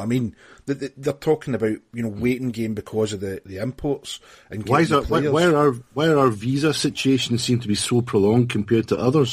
I mean, they're talking about, waiting game because of the imports. And why are our visa situations seem to be so prolonged compared to other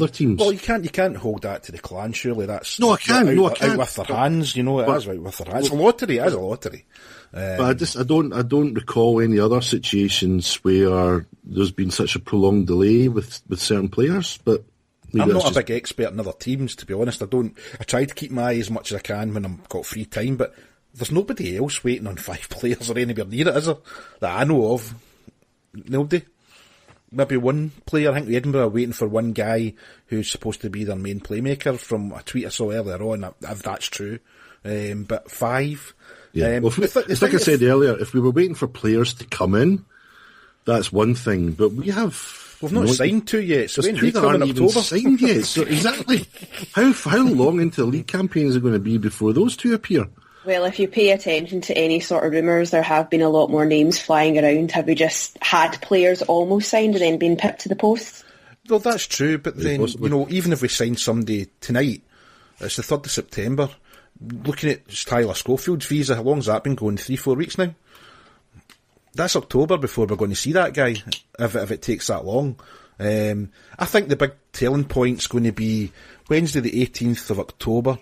teams? Well, you can't hold that to the clan. Surely that's I can't. Out with their hands. It is out with their hands. It's a lottery. It is a lottery. But I don't recall any other situations where there's been such a prolonged delay with certain players. But I'm not a big expert in other teams, to be honest. I try to keep my eye as much as I can when I've got free time, but there's nobody else waiting on 5 players or anywhere near it, is there? That I know of. Nobody. Maybe one player, I think Edinburgh, are waiting for one guy who's supposed to be their main playmaker from a tweet I saw earlier on, if that's true. But 5... Yeah, it's like I said earlier, if we were waiting for players to come in, that's one thing, but we've not signed 2 yet, so there's 2 that aren't even signed yet. So exactly, how long into the league campaign is it going to be before those 2 appear? Well, if you pay attention to any sort of rumours, there have been a lot more names flying around. Have we just had players almost signed and then been pipped to the post? Well, that's true, but then, even if we sign somebody tonight, it's the 3rd of September, looking at Tyler Schofield's visa, how long's that been going? 3-4 weeks now? That's October before we're going to see that guy, if it takes that long. I think the big telling point's going to be Wednesday the 18th of October.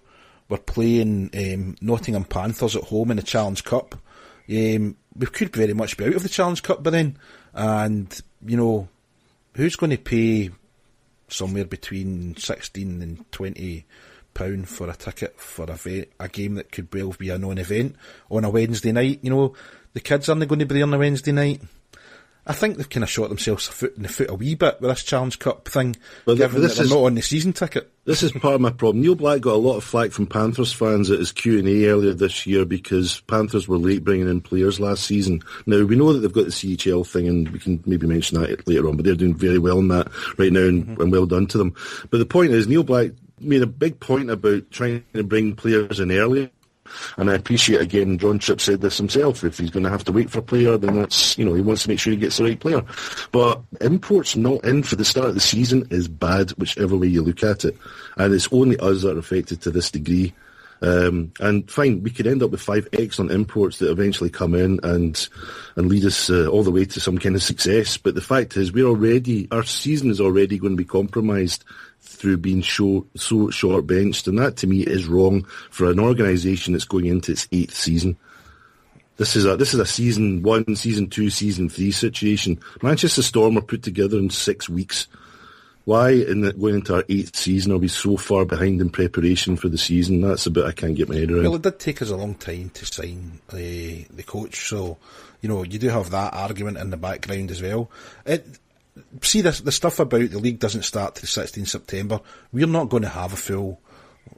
We're playing Nottingham Panthers at home in the Challenge Cup. We could very much be out of the Challenge Cup by then. And, who's going to pay somewhere between 16 and 20 £20 for a ticket for a game that could well be a non-event on a Wednesday night? The kids aren't going to be there on a Wednesday night. I think they've kind of shot themselves in the foot a wee bit with this Challenge Cup thing, given that they're not on the season ticket. This is part of my problem. Neil Black got a lot of flack from Panthers fans at his Q&A earlier this year because Panthers were late bringing in players last season. Now, we know that they've got the CHL thing, and we can maybe mention that later on, but they're doing very well in that right now, and well done to them. But the point is, Neil Black made a big point about trying to bring players in earlier. And I appreciate, again, John Tripp said this himself, if he's going to have to wait for a player, then that's, he wants to make sure he gets the right player. But imports not in for the start of the season is bad, whichever way you look at it. And it's only us that are affected to this degree. And fine, we could end up with 5 excellent imports that eventually come in and lead us all the way to some kind of success. But the fact is, our season is already going to be compromised through being so short benched, and that to me is wrong for an organisation that's going into its 8th season. This is a season 1, season 2, season 3 situation. Manchester Storm are put together in 6 weeks. Why, going into our 8th season, are we so far behind in preparation for the season? That's a bit I can't get my head around. Well, it did take us a long time to sign the coach, so you do have that argument in the background as well. See, the stuff about the league doesn't start till the 16th September. We're not going to have a full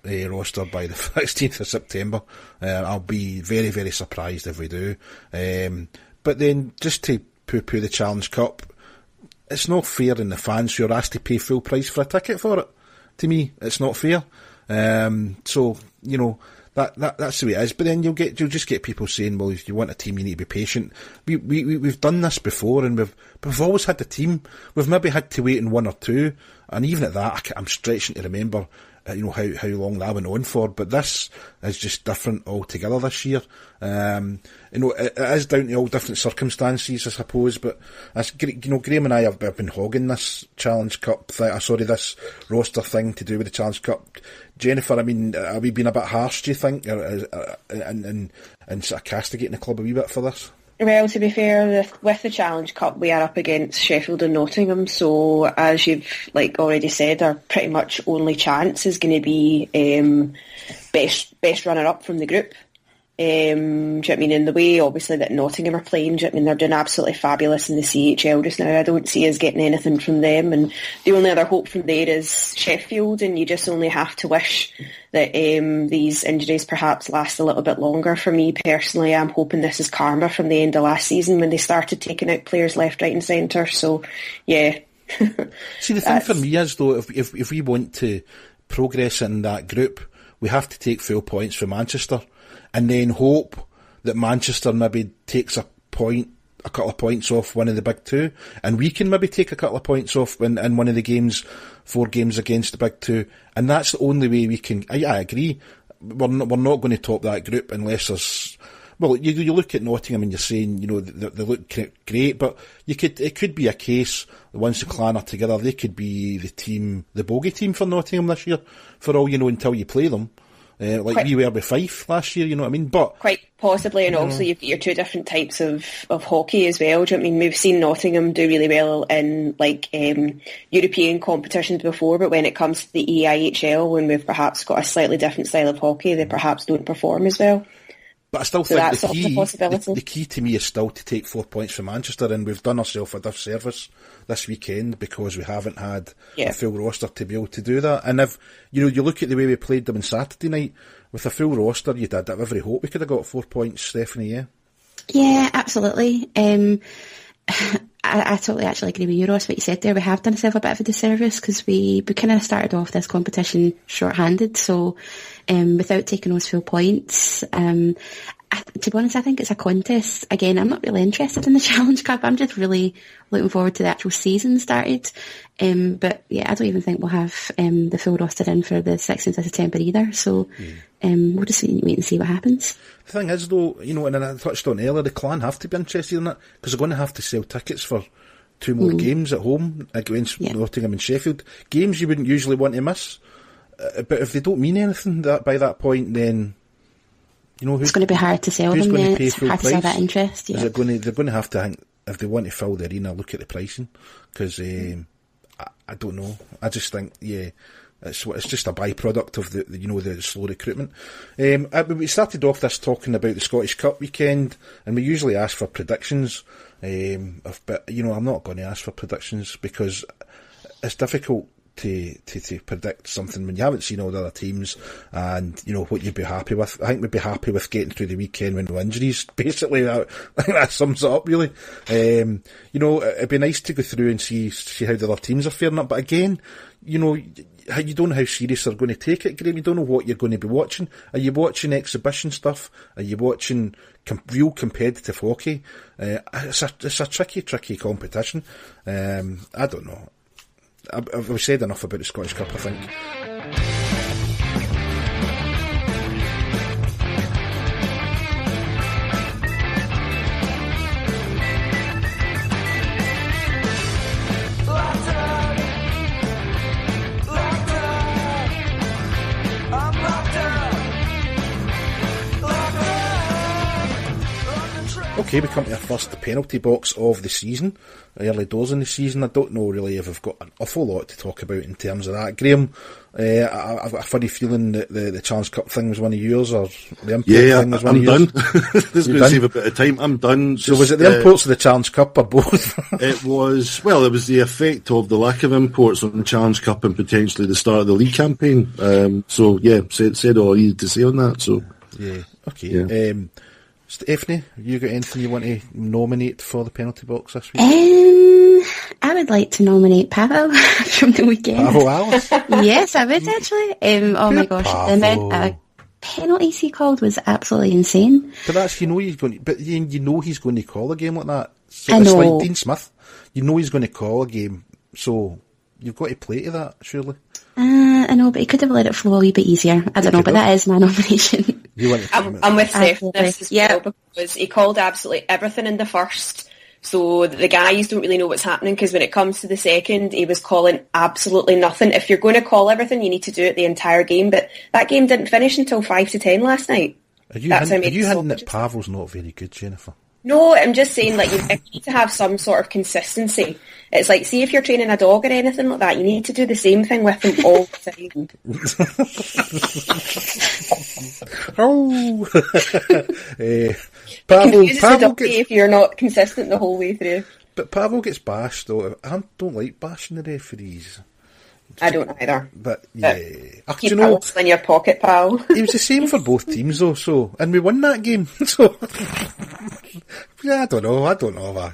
roster by the 16th of September. I'll be very, very surprised if we do. But then, just to poo-poo the Challenge Cup, it's not fair in the fans who are asked to pay full price for a ticket for it. To me, it's not fair. So, that's the way it is. But then you'll just get people saying, well, if you want a team, you need to be patient. We've done this before, and we've always had the team. We've maybe had to wait in 1 or 2, and even at that, I'm stretching to remember, how long that went on for. But this is just different altogether this year. It is down to all different circumstances, I suppose. But Graham and I have been hogging this Challenge Cup this roster thing to do with the Challenge Cup. Jennifer, I mean, are we being a bit harsh, do you think, and sort of castigating the club a wee bit for this? Well, to be fair, with the Challenge Cup, we are up against Sheffield and Nottingham, so as you've already said, our pretty much only chance is going to be best runner-up from the group. Do you know what I mean? In the way, obviously, that Nottingham are playing, do you know what I mean? They're doing absolutely fabulous in the CHL just now. I don't see us getting anything from them, and the only other hope from there is Sheffield, and you just only have to wish that these injuries perhaps last a little bit longer. For me personally, I'm hoping this is karma from the end of last season when they started taking out players left, right and centre. So, yeah. See, the thing for me is, though, if we want to progress in that group, we have to take full points for Manchester, and then hope that Manchester maybe takes a couple of points off one of the big 2, and we can maybe take a couple of points off in one of the games, 4 games against the big 2, and that's the only way we can. I agree. we're not going to top that group unless there's. Well, you look at Nottingham and you're saying, they look great, but it could be a case that once the clan are together, they could be the bogey team for Nottingham this year, for all you know, until you play them. We were with Fife last year, you know what I mean? But quite possibly, and also you've got your two different types of hockey as well. Do you know what I mean? We've seen Nottingham do really well in European competitions before, but when it comes to the EIHL, when we've perhaps got a slightly different style of hockey, they perhaps don't perform as well. But I still think the key to me is still to take 4 points from Manchester, and we've done ourselves a disservice this weekend because we haven't had a full roster to be able to do that. And if you look at the way we played them on Saturday night, with a full roster, you'd have every hope we could have got 4 points, Stephanie, yeah? Yeah, absolutely. I totally actually agree with you, Ross, what you said there. We have done ourselves a bit of a disservice because we kind of started off this competition short-handed, so without taking those full points. To be honest, I think it's a contest. Again, I'm not really interested in the Challenge Cup. I'm just really looking forward to the actual season started. But yeah, I don't even think we'll have the full roster in for the 16th of September either. So we'll just wait and see what happens. The thing is, though, and I touched on earlier, the clan have to be interested in it because they're going to have to sell tickets for 2 more games at home against Nottingham and Sheffield. Games you wouldn't usually want to miss. But if they don't mean anything by that point, then it's going to be hard to sell them. Going to pay it's full hard price? To sell that interest. Yeah. They're going to have to think, if they want to fill the arena, look at the pricing because I don't know. I just think it's just a byproduct of the slow recruitment. We started off this talking about the Scottish Cup weekend, and we usually ask for predictions. But I'm not going to ask for predictions because it's difficult to predict something when you haven't seen all the other teams and what you'd be happy with. I think we'd be happy with getting through the weekend with no injuries. Basically, I think that sums it up really. It'd be nice to go through and see how the other teams are faring up. But again, you don't know how serious they're going to take it, Graham. You don't know what you're going to be watching. Are you watching exhibition stuff? Are you watching real competitive hockey? It's a tricky competition. I don't know. I've said enough about the Scottish Cup, I think. Okay, we come to our first penalty box of the season, early doors in the season. I don't know really if I've got an awful lot to talk about in terms of that. Graham, I've got a funny feeling that the Challenge Cup thing was one of yours, or the import thing was one of yours. I'm done. This is going to save a bit of time. I'm done. So was it the imports of the Challenge Cup or both? It was the effect of the lack of imports on the Challenge Cup and potentially the start of the league campaign. Said all I needed to say on that. So yeah, okay. Yeah. Stephanie, have you got anything you want to nominate for the penalty box this week? I would like to nominate Pavel from the weekend. Pavel Alice? Yes, I would actually. Oh my gosh, the amount of penalties he called was absolutely insane. But that's he's going to call a game like that. So I know. It's like Dean Smith. He's going to call a game, so you've got to play to that, surely. I know, but he could have let it flow a wee bit easier. I don't know, but that is my nomination. I'm with Steph on this as well, because he called absolutely everything in the first, so the guys don't really know what's happening, because when it comes to the second, he was calling absolutely nothing. If you're going to call everything, you need to do it the entire game, but that game didn't finish until 5-10 last night. Are you hinting that Pavel's not very good, Jennifer? No, I'm just saying, you need to have some sort of consistency. It's like, see if you're training a dog or anything like that, you need to do the same thing with them all the time. Pavel gets... if you're not consistent the whole way through. But Pavel gets bashed, though. I don't like bashing the referees. I don't either. But yeah. Keep Alice in your pocket, pal. It was the same for both teams, though, and we won that game. So, yeah, I don't know.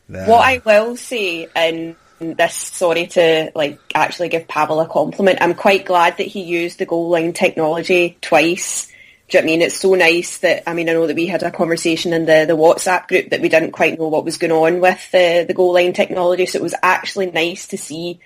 Nah. What I will say, and this, sorry to actually give Pavel a compliment, I'm quite glad that he used the goal line technology twice. Do you know what I mean? It's so nice that, I know that we had a conversation in the WhatsApp group that we didn't quite know what was going on with the goal line technology, so it was actually nice to see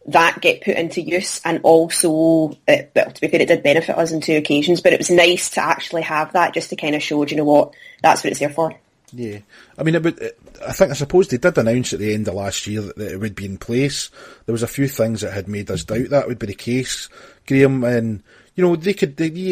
that get put into use, and also, well, to be fair, it did benefit us on 2 occasions, but it was nice to actually have that just to kind of show, do you know what, that's what it's there for. Yeah, I mean, I suppose they did announce at the end of last year that it would be in place. There was a few things that had made us doubt that would be the case, Graham, and you know, the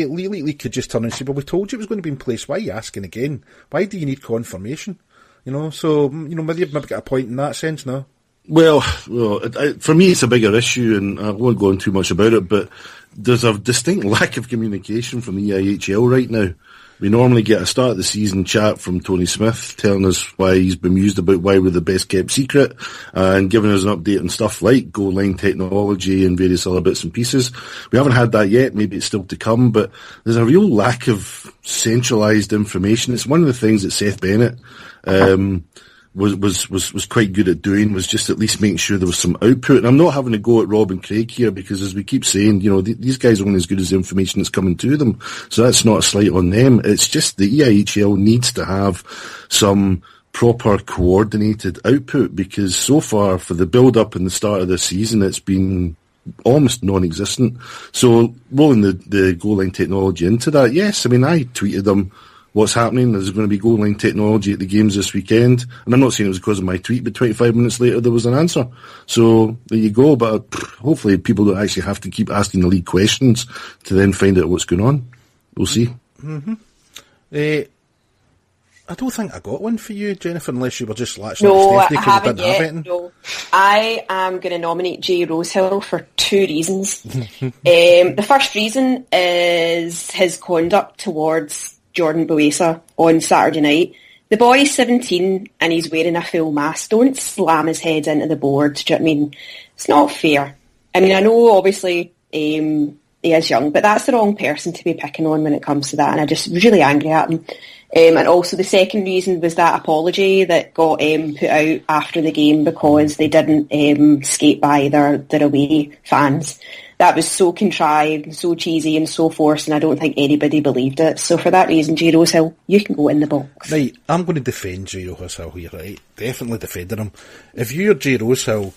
league could just turn and say, well, we told you it was going to be in place, why are you asking again? Why do you need confirmation? You know, so, you know, maybe you've got a point in that sense, no? Well, for me it's a bigger issue, and I won't go on too much about it, but there's a distinct lack of communication from the EIHL right now. We normally get a start of the season chat from Tony Smith telling us why he's bemused about why we're the best kept secret, and giving us an update on stuff like goal line technology and various other bits and pieces. We haven't had that yet, maybe it's still to come, but there's a real lack of centralised information. It's one of the things that Seth Bennett was quite good at doing, was just at least making sure there was some output. And I'm not having to go at Rob and Craig here, because as we keep saying, you know, these guys are only as good as the information that's coming to them. So that's not a slight on them. It's just the EIHL needs to have some proper coordinated output, because so far for the build-up and the start of the season, it's been almost non-existent. So rolling the goal line technology into that, yes, I mean, I tweeted them, what's happening? There's going to be goal line technology at the games this weekend. And I'm not saying it was because of my tweet, but 25 minutes later there was an answer. So there you go. But hopefully people don't actually have to keep asking the league questions to then find out what's going on. We'll see. Mm-hmm. I don't think I got one for you, Jennifer, unless you were just latching on to Stephanie because you didn't have anything. No, I am going to nominate Jay Rosehill for 2 reasons. The first reason is his conduct towards Jordan Boesa on Saturday night. The boy's 17 and he's wearing a full mask. Don't slam his head into the board. Do you know what I mean? It's not fair. I mean, I know obviously he is young, but that's the wrong person to be picking on when it comes to that, and I'm just really angry at him. And also the second reason was that apology that got put out after the game because they didn't skate by their away fans. That was so contrived and so cheesy and so forced, and I don't think anybody believed it. So for that reason, Jay Rosehill, you can go in the box. Right, I'm going to defend Jay Rosehill here, right? Definitely defending him. If you're Jay Rosehill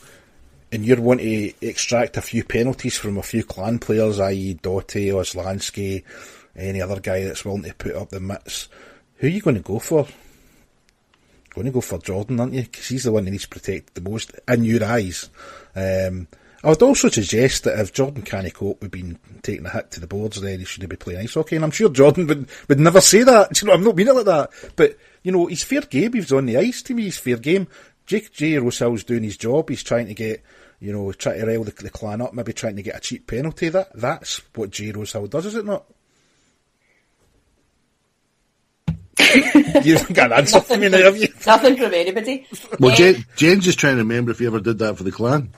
and you're wanting to extract a few penalties from a few clan players, i.e. Doughty, Oslansky, any other guy that's willing to put up the mitts, who are you going to go for? Going to go for Jordan, aren't you? Because he's the one that needs protected the most, in your eyes. I would also suggest that if Jordan can't cope with being taking a hit to the boards, then he shouldn't be playing ice hockey. And I'm sure Jordan would never say that. You know, I'm not meaning it like that. But, you know, he's fair game. He was on the ice. To me, he's fair game. Jay Rosehill's doing his job. He's trying to get, you know, trying to rile the clan up, maybe trying to get a cheap penalty. That's what Jay Rosehill does, is it not? You haven't got an answer for me now, have you? Nothing from anybody. Well, Jen's just trying to remember if he ever did that for the clan.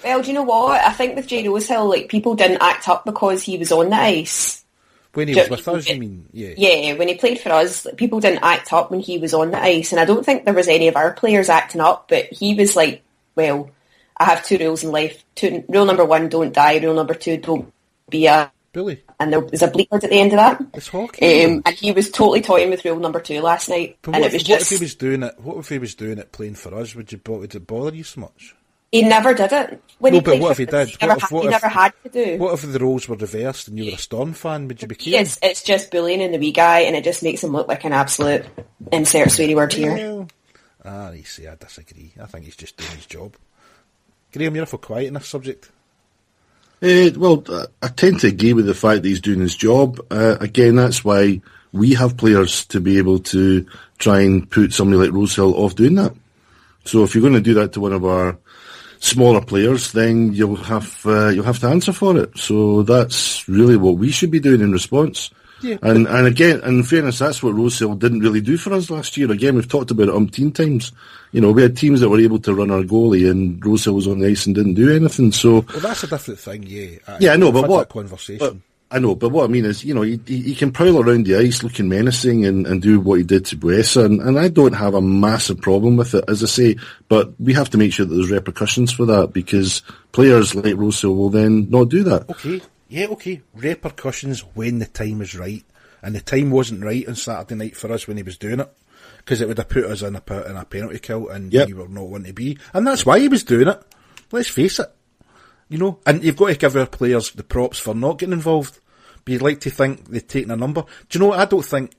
Well, do you know what? I think with Jay Rosehill, like, people didn't act up because he was on the ice. When he was with us, you mean? Yeah. Yeah, when he played for us, like, people didn't act up when he was on the ice, and I don't think there was any of our players acting up, but he was like, well, I have 2 rules in life. Rule number 1, don't die. Rule number 2, don't be a... Billy. And there was a bleep at the end of that. It's hockey. And he was totally toying with rule number 2 last night. But and what, it was what just... if he was doing it? What if he was doing it playing for us? Would it bother you so much? He never did it. When No, he but played what if for he us, did? He never had to do. What if the roles were reversed and you were a Storm fan? Would you be keen? Yes, it's just bullying in the wee guy, and it just makes him look like an absolute insert sweary word here. You see, I disagree. I think he's just doing his job. Graham, you're awful quiet on this subject. Well, I tend to agree with the fact that he's doing his job. Again, that's why we have players to be able to try and put somebody like Rosehill off doing that. So if you're going to do that to one of our smaller players, then you'll have to answer for it. So that's really what we should be doing in response. Yeah. And again, in fairness, that's what Rosehill didn't really do for us last year. Again, we've talked about it umpteen times. You know, we had teams that were able to run our goalie, and Rosehill was on the ice and didn't do anything. So, well, that's a different thing. Yeah. Yeah, I know, but what conversation? I know, but what I mean is, you know, he can prowl around the ice looking menacing and do what he did to Boesa, and I don't have a massive problem with it, as I say, but we have to make sure that there's repercussions for that, because players like Rosehill will then not do that. Okay. Repercussions when the time is right, and the time wasn't right on Saturday night for us when he was doing it, because it would have put us in a penalty kill, and we were not wanting to be, and that's why he was doing it. Let's face it. You know, and you've got to give our players the props for not getting involved. But you'd like to think they've taken a number. Do you know what? I don't think